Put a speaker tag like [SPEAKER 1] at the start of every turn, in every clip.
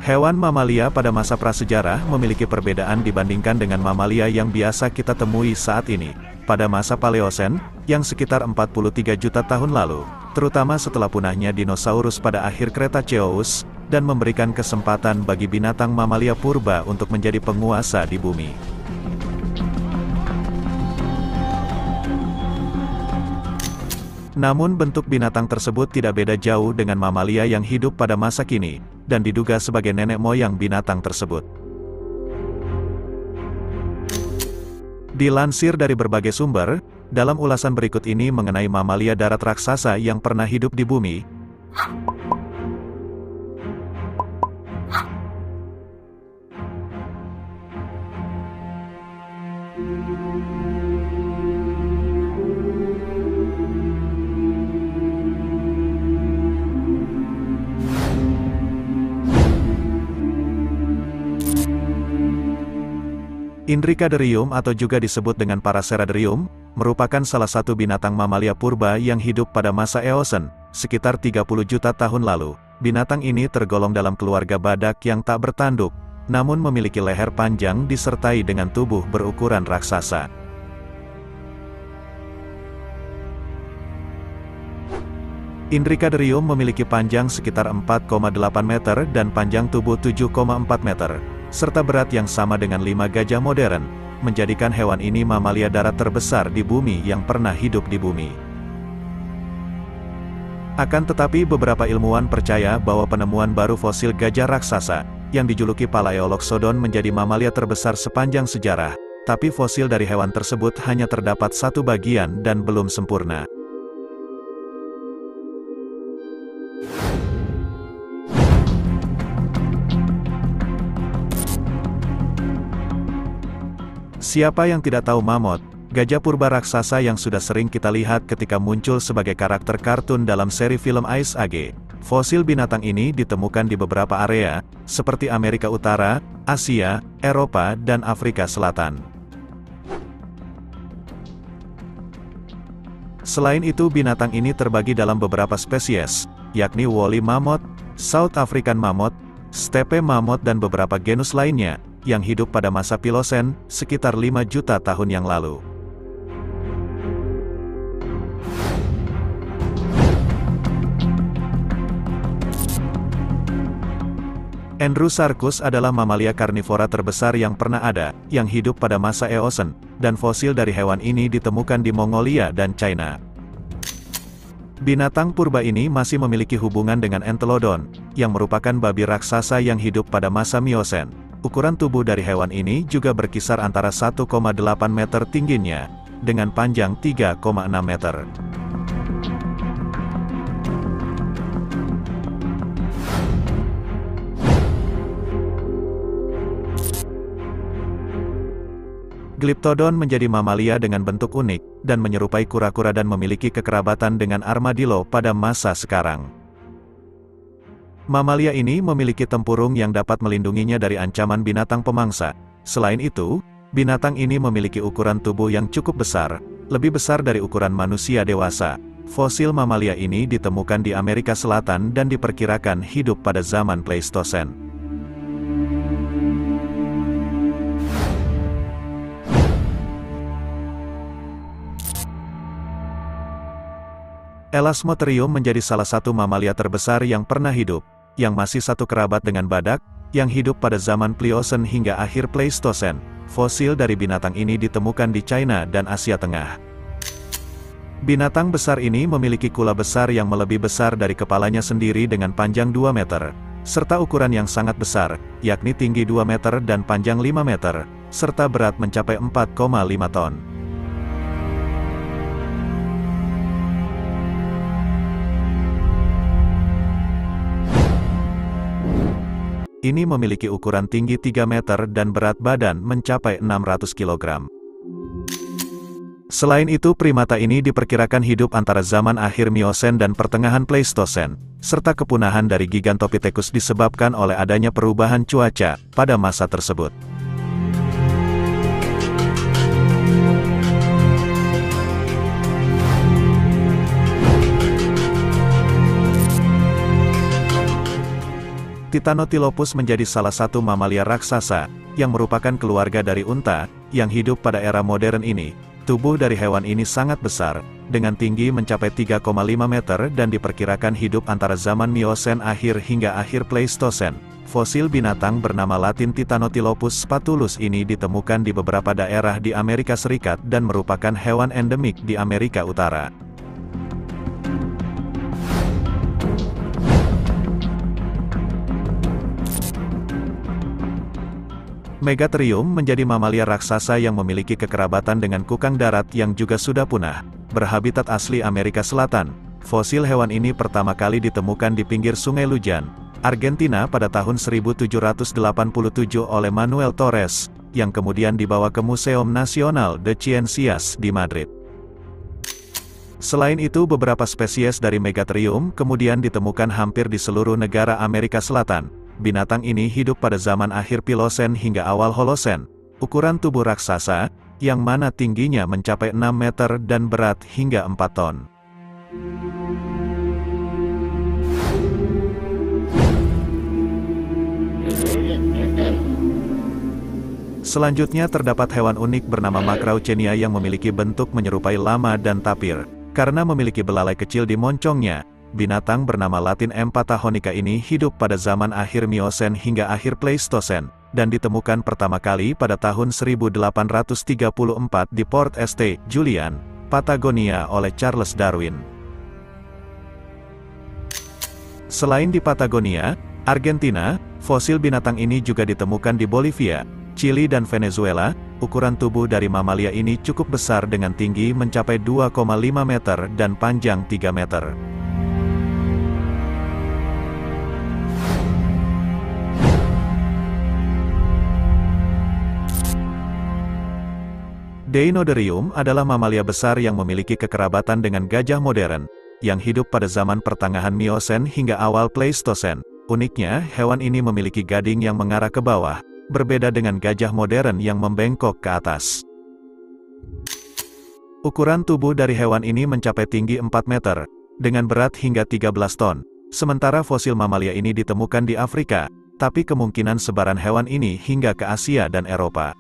[SPEAKER 1] Hewan mamalia pada masa prasejarah memiliki perbedaan dibandingkan dengan mamalia yang biasa kita temui saat ini. Pada masa Paleosen, yang sekitar 43 juta tahun lalu, terutama setelah punahnya dinosaurus pada akhir Cretaceous, dan memberikan kesempatan bagi binatang mamalia purba untuk menjadi penguasa di bumi. Namun bentuk binatang tersebut tidak beda jauh dengan mamalia yang hidup pada masa kini, dan diduga sebagai nenek moyang binatang tersebut. Dilansir dari berbagai sumber, dalam ulasan berikut ini mengenai mamalia darat raksasa yang pernah hidup di bumi. Indricaderium atau juga disebut dengan Paraceraderium, merupakan salah satu binatang mamalia purba yang hidup pada masa Eosen, sekitar 30 juta tahun lalu. Binatang ini tergolong dalam keluarga badak yang tak bertanduk, namun memiliki leher panjang disertai dengan tubuh berukuran raksasa. Indricaderium memiliki panjang sekitar 4,8 meter dan panjang tubuh 7,4 meter. Serta berat yang sama dengan 5 gajah modern, menjadikan hewan ini mamalia darat terbesar di bumi yang pernah hidup di bumi. Akan tetapi beberapa ilmuwan percaya bahwa penemuan baru fosil gajah raksasa, yang dijuluki Palaeoloxodon menjadi mamalia terbesar sepanjang sejarah, tapi fosil dari hewan tersebut hanya terdapat satu bagian dan belum sempurna. Siapa yang tidak tahu mammoth, gajah purba raksasa yang sudah sering kita lihat ketika muncul sebagai karakter kartun dalam seri film Ice Age. Fosil binatang ini ditemukan di beberapa area, seperti Amerika Utara, Asia, Eropa, dan Afrika Selatan. Selain itu binatang ini terbagi dalam beberapa spesies, yakni woolly mammoth, South African mammoth, steppe mammoth dan beberapa genus lainnya, yang hidup pada masa Pilosen, sekitar 5 juta tahun yang lalu. Andrewsarchus adalah mamalia karnivora terbesar yang pernah ada, yang hidup pada masa Eosen, dan fosil dari hewan ini ditemukan di Mongolia dan China. Binatang purba ini masih memiliki hubungan dengan Entelodon, yang merupakan babi raksasa yang hidup pada masa Miosen. Ukuran tubuh dari hewan ini juga berkisar antara 1,8 meter tingginya, dengan panjang 3,6 meter. Glyptodon menjadi mamalia dengan bentuk unik, dan menyerupai kura-kura dan memiliki kekerabatan dengan armadillo pada masa sekarang. Mamalia ini memiliki tempurung yang dapat melindunginya dari ancaman binatang pemangsa. Selain itu, binatang ini memiliki ukuran tubuh yang cukup besar, lebih besar dari ukuran manusia dewasa. Fosil mamalia ini ditemukan di Amerika Selatan dan diperkirakan hidup pada zaman Pleistosen. Elasmotherium menjadi salah satu mamalia terbesar yang pernah hidup, yang masih satu kerabat dengan badak, yang hidup pada zaman Pliocene hingga akhir Pleistosen. Fosil dari binatang ini ditemukan di China dan Asia Tengah. Binatang besar ini memiliki kula besar yang melebihi besar dari kepalanya sendiri dengan panjang 2 meter, serta ukuran yang sangat besar, yakni tinggi 2 meter dan panjang 5 meter, serta berat mencapai 4,5 ton. Ini memiliki ukuran tinggi 3 meter dan berat badan mencapai 600 kg. Selain itu primata ini diperkirakan hidup antara zaman akhir Miosen dan pertengahan Pleistosen, serta kepunahan dari Gigantopithecus disebabkan oleh adanya perubahan cuaca pada masa tersebut. Titanotilopus menjadi salah satu mamalia raksasa, yang merupakan keluarga dari unta, yang hidup pada era modern ini. Tubuh dari hewan ini sangat besar, dengan tinggi mencapai 3,5 meter dan diperkirakan hidup antara zaman Miosen akhir hingga akhir Pleistosen. Fosil binatang bernama Latin Titanotilopus spatulus ini ditemukan di beberapa daerah di Amerika Serikat dan merupakan hewan endemik di Amerika Utara. Megatherium menjadi mamalia raksasa yang memiliki kekerabatan dengan kukang darat yang juga sudah punah. Berhabitat asli Amerika Selatan, fosil hewan ini pertama kali ditemukan di pinggir Sungai Lujan, Argentina pada tahun 1787 oleh Manuel Torres, yang kemudian dibawa ke Museum Nacional de Ciencias di Madrid. Selain itu beberapa spesies dari Megatherium kemudian ditemukan hampir di seluruh negara Amerika Selatan. Binatang ini hidup pada zaman akhir Pilosen hingga awal Holosen. Ukuran tubuh raksasa, yang mana tingginya mencapai 6 meter dan berat hingga 4 ton. Selanjutnya terdapat hewan unik bernama Macrauchenia yang memiliki bentuk menyerupai lama dan tapir. Karena memiliki belalai kecil di moncongnya, binatang bernama Latin M. patahonica ini hidup pada zaman akhir Miosen hingga akhir Pleistosen, dan ditemukan pertama kali pada tahun 1834 di Port St. Julian, Patagonia oleh Charles Darwin. Selain di Patagonia, Argentina, fosil binatang ini juga ditemukan di Bolivia, Chili dan Venezuela. Ukuran tubuh dari mamalia ini cukup besar dengan tinggi mencapai 2,5 meter dan panjang 3 meter. Deinotherium adalah mamalia besar yang memiliki kekerabatan dengan gajah modern, yang hidup pada zaman pertengahan Miosen hingga awal Pleistosen. Uniknya, hewan ini memiliki gading yang mengarah ke bawah, berbeda dengan gajah modern yang membengkok ke atas. Ukuran tubuh dari hewan ini mencapai tinggi 4 meter, dengan berat hingga 13 ton. Sementara fosil mamalia ini ditemukan di Afrika, tapi kemungkinan sebaran hewan ini hingga ke Asia dan Eropa.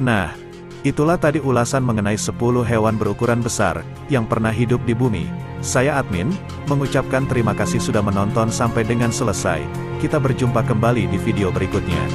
[SPEAKER 1] Nah, itulah tadi ulasan mengenai 10 hewan berukuran besar, yang pernah hidup di bumi. Saya Admin, mengucapkan terima kasih sudah menonton sampai dengan selesai. Kita berjumpa kembali di video berikutnya.